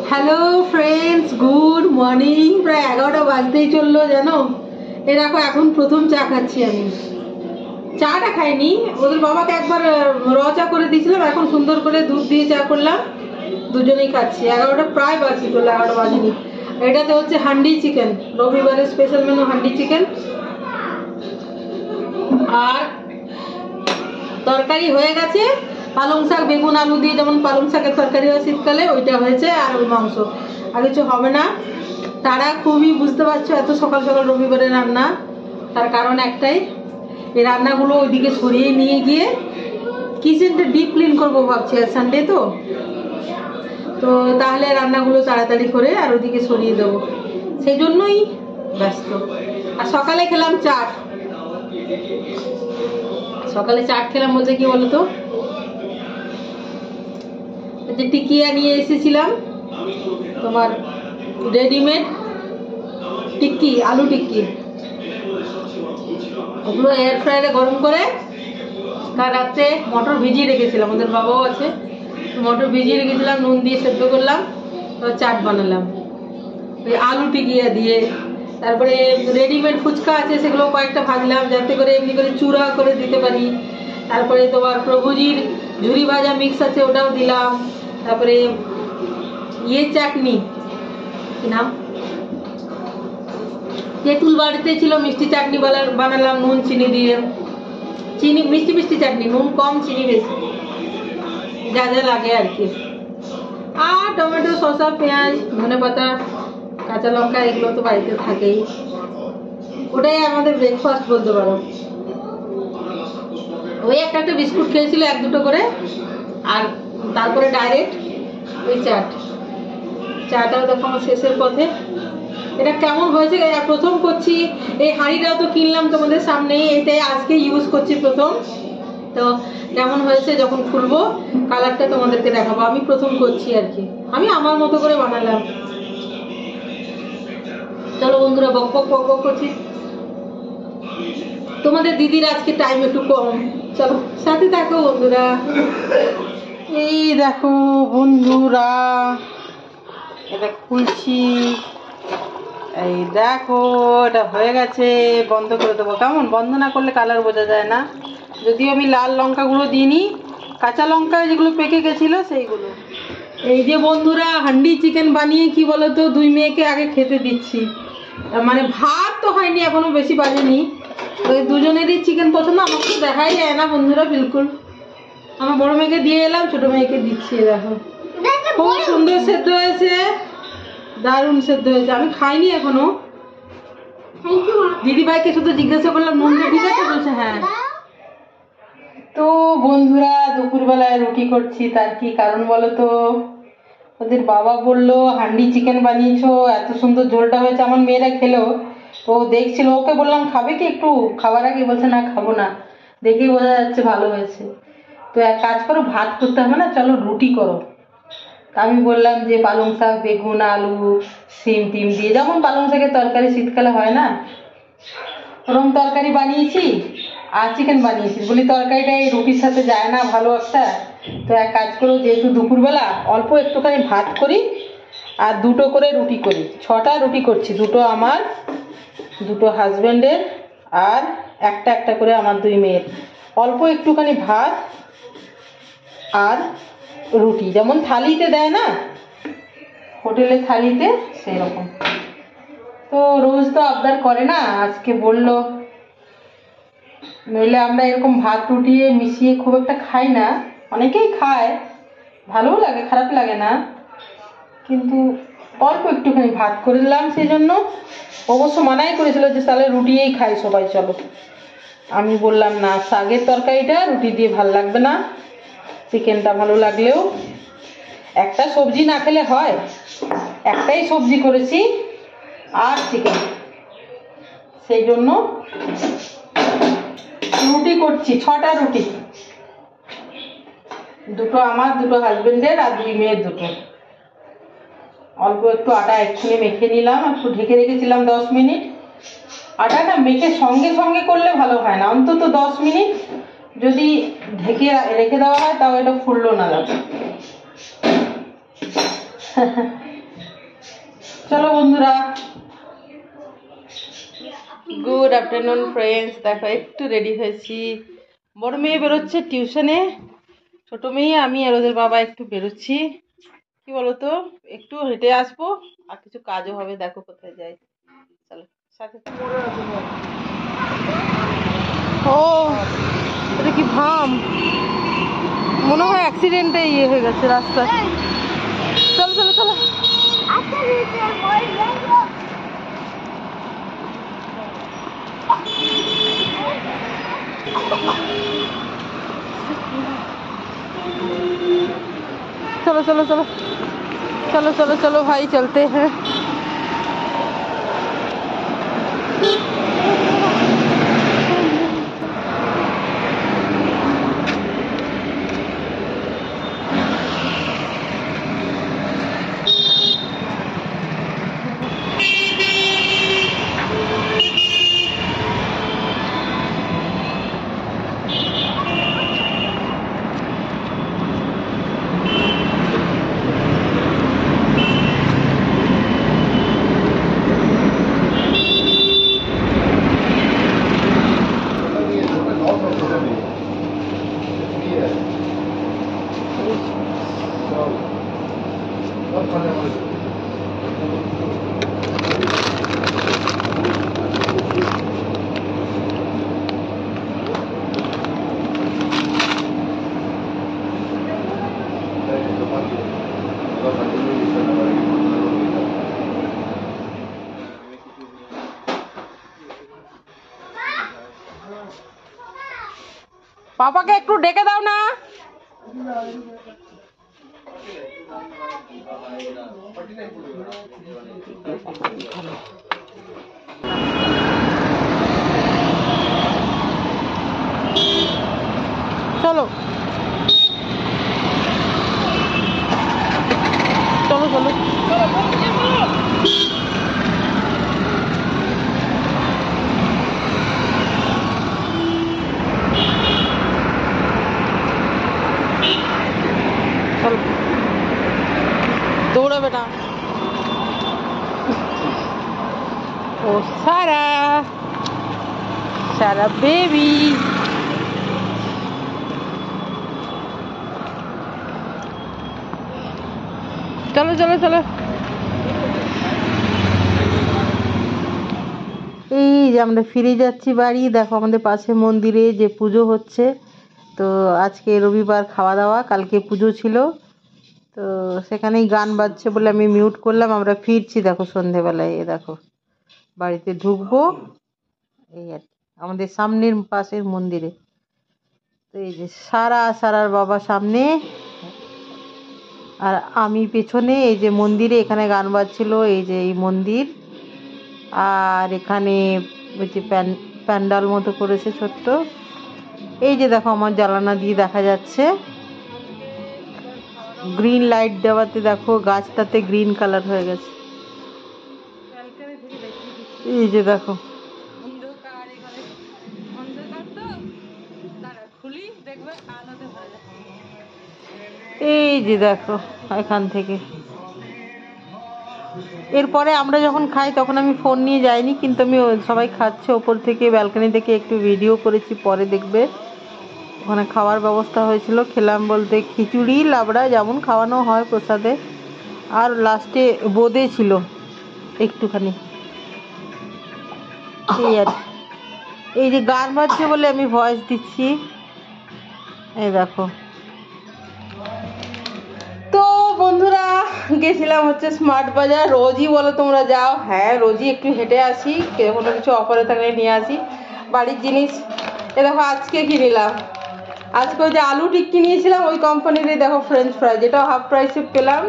Hello friends, good morning. প্রায় 11টা বাজতেই চললো জানো। এ দেখো এখন প্রথম চা খাচ্ছি আমি। চাটা খাইনি, ওদের বাবাকে একবার র চা করে দিয়েছিলাম, এখন সুন্দর করে দুধ দিয়ে চা করলাম, দুজনেই খাচ্ছি। 11টা প্রায় বাজতে চললো, 11টা বাজেনি। এটাতে হচ্ছে হান্ডি চিকেন, রবিবারের স্পেশাল মেনু হান্ডি চিকেন। আর তরকারি হয়ে গেছে, পালং শাক বেগুন আলু দিয়ে, যেমন পালং শাকের তরকারি হয় শীতকালে, ওইটা হয়েছে। আর ওই মাংস, আর কিছু হবে না। তারা খুবই, বুঝতে পারছো, এত সকাল সকাল রবিবারে রান্না। তার কারণ একটাই, এই রান্নাগুলো ওইদিকে সরিয়ে নিয়ে গিয়ে কিচেনটা ডিপ ক্লিন করবো ভাবছি। আর সানডে তো তাহলে রান্নাগুলো তাড়াতাড়ি করে আর ওইদিকে সরিয়ে দেবো, সেই জন্যই ব্যস্ত। আর সকালে খেলাম চাট। সকালে চাট খেলাম বলতে কি বলতো, যে টিকিয়া নিয়ে এসেছিলাম, তোমার রেডিমেড টিক্কি, আলু টিক্কি, ওগুলো এয়ার ফ্রায়ারে গরম করে, কাল রাত্রে মটর ভিজিয়ে রেখেছিলাম, ওদের বাবাও আছে, মটর ভিজিয়ে রেখেছিলাম, নুন দিয়ে সেদ্ধ করলাম, চাট বানালাম ওই আলু টিকিয়া দিয়ে। তারপরে রেডিমেড ফুচকা আছে, সেগুলো কয়েকটা ভাজলাম যাতে করে এমনি করে চূড়া করে দিতে পারি। তারপরে তোমার প্রভুজির ঝুরি ভাজা মিক্স আছে, ওটাও দিলাম। তারপরে চাটনি, কি নাম, তেঁতুল বাড়িতে ছিল, মিষ্টি চাটনি বানালাম নুন চিনি দিয়ে। চিনি মিষ্টি মিষ্টি চাটনি, নুন কম চিনি বেশি, যা যা লাগে আর কি। আর টমেটো, শসা, পেঁয়াজ, ধনেপাতা, কাঁচা লঙ্কা, এগুলো তো বাড়িতে থাকেই। ওটাই আমাদের ব্রেকফাস্ট বলতে পারো। ওই একটা বিস্কুট খেয়েছিল, 1-2টো করে, আর তারপরে ডাইরেক্ট ওই চাটাও দেখো আমার শেষের পথে। এটা কেমন হয়েছে, প্রথম করছি। এই হাঁড়িটাও তো কিনলাম তোমাদের সামনেই, এটাই আজকে ইউজ করছি প্রথম। তো কেমন হয়েছে যখন খুলবো, কালারটা তোমাদেরকে দেখাবো। আমি প্রথম করছি আর কি, আমি আমার মতো করে বানালাম। চলো বন্ধুরা, বক বক বক বক করছি। তোমাদের দিদির আজকে টাইম একটু কম, চলো সাথে থাকো বন্ধুরা। এই দেখো বন্ধুরা, এটা খুলছি, এই দেখো এটা হয়ে গেছে। বন্ধ করে দেবো, কেমন বন্ধ না করলে কালার বোঝা যায় না। যদিও আমি লাল লঙ্কাগুলো দিইনি, কাঁচা লঙ্কা যেগুলো পেকে গেছিলো সেইগুলো। এই যে বন্ধুরা, হান্ডি চিকেন বানিয়ে কি বলতো, 2 মেয়েকে আগে খেতে দিচ্ছি। মানে ভাত তো হয়নি এখনো, বেশি বাজেনি। ওই দুজনেরই চিকেন পছন্দ, আমার তো দেখাই যায় না বন্ধুরা বিলকুল। আমার বড় মেয়েকে দিয়ে এলাম, ছোট মেয়েকে দিচ্ছি। দেখো খুব সুন্দর সেদ্ধ হয়েছে, দারুণ সেদ্ধ হয়েছে। আমি খাইনি এখনো, দিদিভাইকে শুধু জিজ্ঞাসা করলাম নুনটা ঠিক আছে, বলছে হ্যাঁ। তো বন্ধুরা, দুপুরবেলায় রুটি করছি, তার কি কারণ বলো তো। ওদের বাবা বললো হান্ডি চিকেন বানিয়েছো, এত সুন্দর ঝোলটা হয়েছে। আমার মেয়েরা খেলো, তো দেখছিল, ওকে বললাম খাবে কি একটু, খাবার আগে বলছে না খাবো না, দেখেই বোঝা যাচ্ছে ভালো হয়েছে। তো এক কাজ করো, ভাত করতে হবে না, চলো রুটি করো। আমি বললাম যে পালং শাক বেগুন আলু সিম টিম দিয়ে, যেমন পালং শাকের তরকারি শীতকালে হয় না, ওরকম তরকারি বানিয়েছি, আর চিকেন বানিয়েছি। বলি তরকারিটা এই রুটির সাথে যায় না ভালো একটা। তো এক কাজ করো, যেহেতু দুপুরবেলা অল্প একটুখানি ভাত করি, আর 2টো করে রুটি করি। 6টা রুটি করছি, 2টো আমার, 2টো হাজব্যান্ডের, আর একটা করে আমার 2 মেয়ের। অল্প একটুখানি ভাত আর রুটি, যেমন থালিতে দেয় না, হোটেলের থালিতে, সেই রকম। তো রোজ তো আবদার করে না, আজকে বললো। নইলে আমরা এরকম ভাত রুটি মিশিয়ে খুব একটা খাই না, অনেকেই খায়, ভালোও লাগে, খারাপ লাগে না, কিন্তু অল্প একটুখানি ভাত করে দিলাম। সেই জন্য অবশ্য মানাই করেছিল যে তাহলে রুটিই খাই সবাই, চলো। আমি বললাম না, শাকের তরকারিটা রুটি দিয়ে ভালো লাগবে না, চিকেনটা ভালো লাগলেও একটা সবজি না খেলে হয়। একটাই সবজি করেছি আর চিকেন, সেই জন্য রুটি করছি। 6টা রুটি, 2টো আমার, 2টো হাজবেন্ডের, আর 2 মেয়ের 2টো। অল্প একটু আটা এক্ষুনি মেখে নিলাম, একটু ঢেকে রেখেছিলাম 10 মিনিট। আটাটা মেখে সঙ্গে সঙ্গে করলে ভালো হয় না, অন্তত 10 মিনিট যদি ঢেকে রেখে দেওয়া হয়, তাও এটা ফুললো না। চলো বন্ধুরা, গুড আফটারনুন ফ্রেন্ডস। দেখো একটু রেডি হয়েছি, বড় মেয়ে বেরোচ্ছে টিউশনে, ছোট মেয়ে আমি আর ওদের বাবা একটু বেরোচ্ছি। কি বলতো, একটু হেঁটে আসবো আর কিছু কাজও হবে, দেখো কোথায় যাই। চলো সাথে। ও এটা কি ভাম, মনে হয় অ্যাক্সিডেন্টে ইয়ে হয়ে গেছে রাস্তায়। চলো চলো চলো। चलो चलो चलो चलो चलो चलो भाई चलते हैं। পাপাকে একটু ডেকে দাও না। চলো চলো চলো। दौड़ा बेटा। ओ सारा सारा बेबी। चलो चलो चलो। এই যে আমরা ফিরে যাচ্ছি বাড়ি। দেখো আমাদের পাশে মন্দিরে যে পুজো হচ্ছে, তো আজকে রবিবার খাওয়া দাওয়া, কালকে পুজো ছিল, তো সেখানেই গান বাজছে বলে আমি মিউট করলাম। আমরা ফিরছি দেখো সন্ধেবেলায়, এ দেখো বাড়িতে ঢুকবো এই আর কি, আমাদের সামনের পাশের মন্দিরে। তো এই যে সারার বাবা সামনে আর আমি পেছনে, এই যে মন্দিরে এখানে গান বাজছিল, এই যে এই মন্দির। আর এখানে ওই যে প্যান্ডাল মতো করেছে ছোট্ট। এই যে দেখো আমার জানালা দিয়ে দেখা যাচ্ছে, গ্রিন লাইট দেওয়াতে দেখো গাছটাতে গ্রিন কালার হয়ে গেছে। এই যে দেখো, এই যে দেখো এখান থেকে। এরপরে আমরা যখন খাই তখন আমি ফোন নিয়ে যাইনি, কিন্তু আমি সবাই খাচ্ছে ওপর থেকে ব্যালকনি থেকে একটু ভিডিও করেছি, পরে দেখবে। ওখানে খাওয়ার ব্যবস্থা হয়েছিল, খেলাম বলতে খিচুড়ি লাবড়া যেমন খাওয়ানো হয় প্রসাদে, আর লাস্টে বোঁদে ছিল একটুখানি। এই আর এই যে গান বাজছে বলে আমি ভয়েস দিচ্ছি, এই দেখো। তো বন্ধুরা গেছিলাম হচ্ছে স্মার্ট বাজার, রোজই বলো তোমরা যাও। হ্যাঁ রোজই একটু হেঁটে আসি, কোনো কিছু অফারে থাকলে নিয়ে আসি বাড়ির জিনিস। এ দেখো আজকে কি নিলাম, আজকে ওই যে আলু টিক্কি নিয়েছিলাম ওই কোম্পানির, দেখো ফ্রেঞ্চ ফ্রাই, যেটা হাফ প্রাইসে পেলাম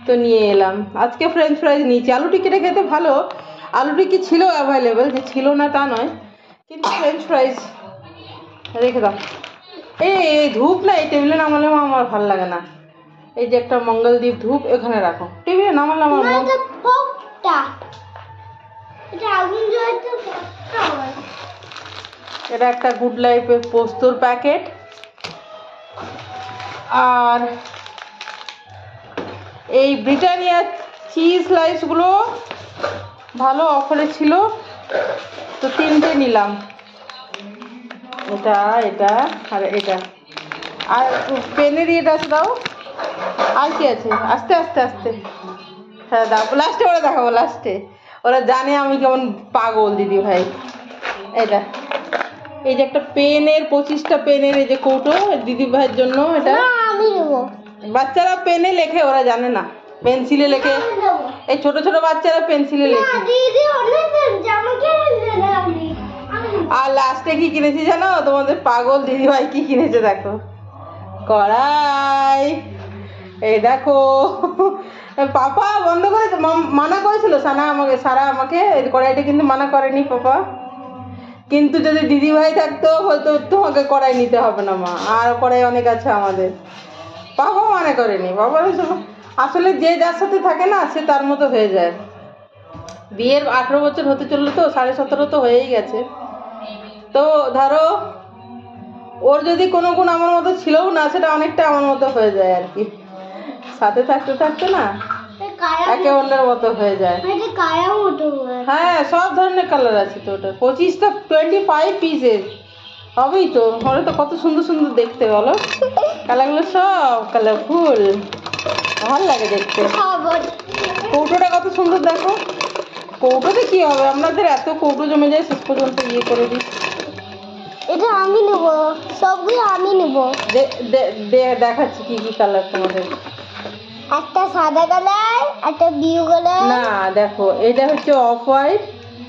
তো নিয়ে এলাম। আজকে ফ্রেঞ্চ ফ্রাইজ নিয়েছি, আলু টিক্কিটা খেতে ভালো, আলু টিক্কি ছিল অ্যাভেলেবেল, যে ছিল না তা নয়, কিন্তু ফ্রেঞ্চ ফ্রাইজ রেখে দাও। এই ধূপ না এই টেবিলে নামালে আমার ভালো লাগে না। এই যে একটা মঙ্গলদ্বীপ ধূপ এখানে রাখো, টেবিলে নামালে আমার এটা একটা গুড লাইফের পোস্তর প্যাকেট, আর এই ব্রিটানিয়া চিজ স্লাইসগুলো ভালো অফারে ছিল, তো 3টে নিলাম, এটা এটা আর এটা। আর পেনের ইয়েটা আছে দাও, আর কি আছে? আস্তে আস্তে আস্তে, হ্যাঁ দাও, লাস্টে ওরা দেখাবো, লাস্টে ওরা জানে আমি কেমন পাগল দিদি ভাই। এটা এই যে একটা পেনের 25টা পেনের এই যে কৌটো দিদি ভাইয়ের জন্য, এটা আমি নেবো। বাচ্চারা পেনে লেখে, ওরা জানে না, পেন্সিলে লেখে। এই ছোট ছোট বাচ্চারা পেন্সিলে লেখে। আর লাস্টে কি কিনেছি জানো? তোমাদের পাগল দিদি ভাই কি কিনেছে দেখো, কড়াই। এই দেখো, পাপা বন্ধ করে মানা করেছিল সারা আমাকে এই কড়াইটা কিন্তু মানা করেনি পাপা, কিন্তু যদি দিদি ভাই থাকতো হয়তো তোমাকে কড়াই নিতে হবে না মা, আর কড়াই অনেক আছে আমাদের। বাবা মনে করেনি, বাবা আসলে যে যার সাথে থাকে না সে তার মতো হয়ে যায়। বিয়ের 18 বছর হতে চললো, তো 17.5 তো হয়েই গেছে। তো ধরো ওর যদি কোনো গুণ আমার মতো ছিলও না, সেটা অনেকটা আমার মতো হয়ে যায় আর কি, সাথে থাকতে থাকতে না একে অন্যের মতো হয়ে যায়। হ্যাঁ সব ধরনের কালার আছে তো, ওটা 25টা 25 পিসেস হবেই তো, হলে তো কত সুন্দর সুন্দর দেখতে বলো, কালারগুলো সব কালারফুল, ভালো লাগে দেখতে। কৌটোটা কত সুন্দর দেখো, কৌটোতে কি হবে, আপনাদের এত কৌটো জমে যায়, শেষ পর্যন্ত ইয়ে করে দিই। এটা আমি নেবো, সবগুলো আমি নেবো। দেখাচ্ছি কি কি কালার তোমাদের। একটা সাদা কালার, একটা ব্লু কালার। না দেখো, এটা হচ্ছে অফ হোয়াইট,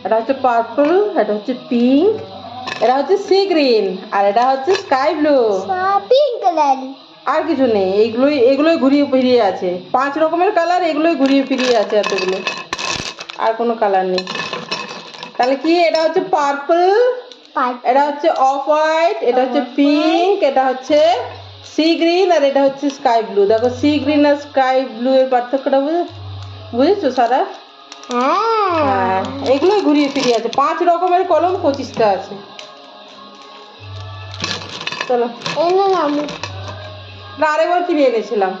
এটা হচ্ছে পার্পল, এটা হচ্ছে পিঙ্ক, এটা হচ্ছে সি গ্রিন, আর এটা হচ্ছে স্কাই ব্লু, পিঙ্ক কালার। আর কিছু নেই, এগুলোই ঘুরিয়ে ফিরিয়ে আছে, 5 রকমের কালার, এগুলোই ঘুরিয়ে ফিরিয়ে আছে এতগুলো, আর কোনো কালার নেই। তাহলে কি, এটা হচ্ছে পার্পল, এটা হচ্ছে অফ হোয়াইট, এটা হচ্ছে পিঙ্ক, এটা হচ্ছে সি গ্রিন, আর এটা হচ্ছে স্কাই ব্লু। দেখো সি গ্রিন আর স্কাই ব্লু এর পার্থক্যটা বুঝেছো সারা? হ্যাঁ এগুলোই ঘুরিয়ে ফিরিয়ে আছে, 5 রকমের কলম 25টা আছে। চলো না, আরেকবার কিনে এনেছিলাম।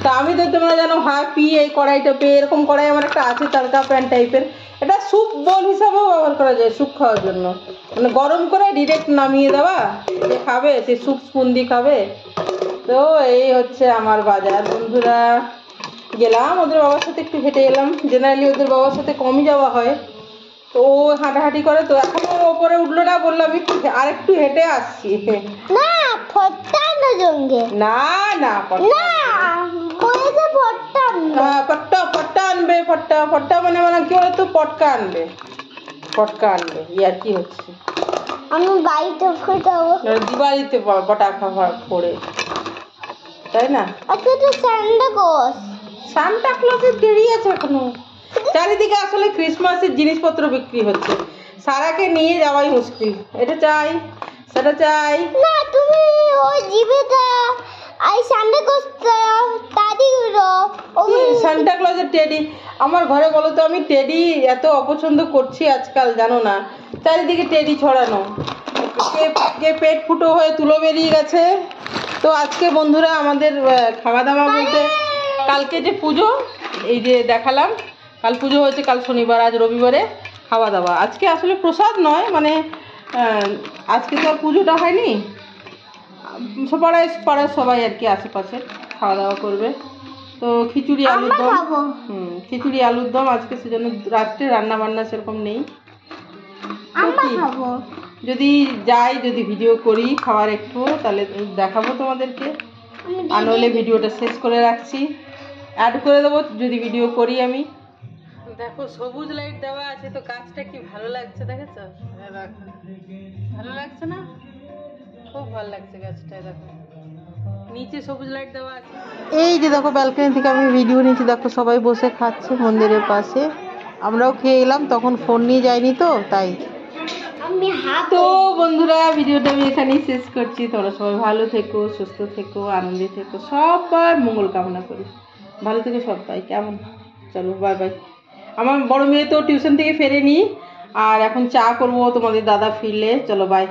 তা আমি তো, তোমরা জানো হ্যাপি এই কড়াইটা পেয়ে, এরকম কড়াই আমার একটা আছে তারকা প্যান টাইপের, এটা স্যুপ বোল হিসাবেও ব্যবহার করা যায়, স্যুপ খাওয়ার জন্য, মানে গরম করে ডিরেক্ট নামিয়ে দেওয়া, যে খাবে সে স্যুপ স্পুন দিয়ে খাবে। তো এই হচ্ছে আমার বাজার বন্ধুরা, গেলাম ওদের বাবার সাথে, একটু হেঁটে এলাম, জেনারেলি ওদের বাবার সাথে কমই যাওয়া হয়, তো ও হাঁটাহাঁটি করে, তো এখনো ওপরে উঠলো না, বললাম একটু আরেকটু হেঁটে আসছি। না ফটকা না জঙ্গে, না না বলেছে ফটকা হ্যাঁ ফট্টা আনবে, ফট্টা মানে কি বলে তো, পটকা আনবে ইয়ার কি হচ্ছে, আমি বাড়িতে ফোটাবো, দিওয়ালিতে পটাকা ফোড়ে, তাই না? আচ্ছা তো সান্টা ক্লজের দেরি আছে এখনো, চারিদিকে আসলে ক্রিসমাসের জিনিসপত্র বিক্রি হচ্ছে, সারাকে নিয়ে যাওয়াই মুশকিল, এটা চাই সেটা চাই না, তুমি ওই জিবেটা আই সান্টা ক্লজ দাদি সান্টা ক্লজের টেডি আমার ঘরে, বলো তো আমি টেডি এত অপছন্দ করছি আজকাল, জানো না, চারিদিকে টেডি ছড়ানো, কে পেট ফুটো হয়ে তুলো বেরিয়ে গেছে। তো আজকে বন্ধুরা আমাদের খাওয়া দাওয়া বলতে, কালকে যে পুজো, এই যে দেখালাম, কাল পুজো হয়েছে, কাল শনিবার, আজ রবিবারে খাওয়া দাওয়া, আজকে আসলে প্রসাদ নয়, মানে আজকে তো আর পুজোটা হয়নি, পাড়ায় সবাই আর কি আশেপাশে খাওয়া দাওয়া করবে, তো খিচুড়ি আলুর দম, খিচুড়ি আলুর দম আজকে, সেজন্য রাত্রে রান্না বান্না সেরকম নেই। যদি যদি ভিডিও করি খাওয়ার একটু, তাহলে দেখাবো তোমাদেরকে, আর নইলে ভিডিওটা শেষ করে রাখছি, অ্যাড করে দেবো যদি ভিডিও করি আমি। দেখো সবুজ লাইট দেওয়া আছে, তো গাছটা কি ভালো লাগছে, দেখেছো? ভালো লাগছে না? খুব ভালো লাগছে গাছটায়, দেখো নিচে সবুজ লাইট দেওয়া আছে। এই যে দেখো ব্যালকনি থেকে আমি ভিডিও নিচ্ছি, দেখো সবাই বসে খাচ্ছে মন্দিরের পাশে, আমরাও খেয়ে এলাম, তখন ফোন নিয়ে যাইনি তো তাই। তো বন্ধুরা ভিডিওটা আমি এখানেই শেষ করছি, তোমরা সবাই ভালো থেকো, সুস্থ থেকো, আনন্দে থেকো, সবার মঙ্গল কামনা করি, ভালো থেকো সবাই, কেমন? চলো বাই বাই। আমার বড় মেয়ে তো টিউশন থেকে ফেরেনি, আর এখন চা করবো তোমাদের দাদা ফিরলে, চলো বাই।